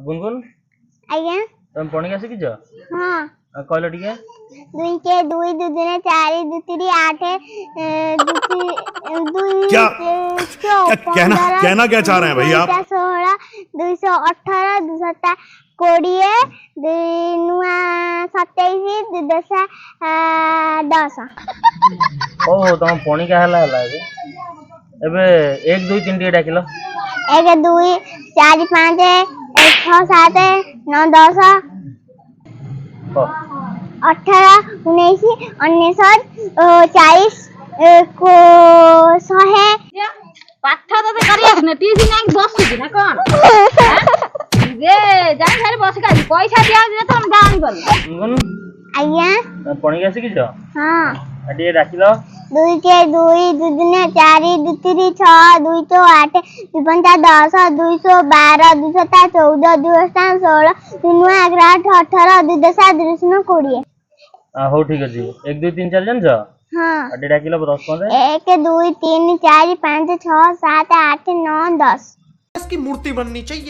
गुनगुन आज्ञा तुम पणिका शिखिच हाँ कहल टिके 2 के 2 2 दुने 4 2 3 8 2 क्या कहना क्या चाह रहे हैं भाई आप? 16 218 2 20 नुआ 27 2 10 10 ओ तुम पणिका हला एबे 1 2 3 टिके डाकिलो 1 2 4 5 6 7 9 10 18 19 40 को 100 पाठ तो करी आसने टीसी नहीं बसुची ना कौन जे जाई सारे बस का पैसा दिया दे तो हम जानी बोल गुनगुन आज्ञा तुम पणिका शिखिच हाँ टिके डाकिलो 2 के 2 2 दुने 4 2 3 6 2 तो 8 2 5 10 2 12 2 7 14 2 8 16 2 9 11 18 2 10 2 20 हो ठीक अछि 1 2 3 4 जन छ हाँ टिके डाकिलो 10 15 1 2 3 4 5 6 7 8 9 10 इसकी मूर्ति बननी चाहिए।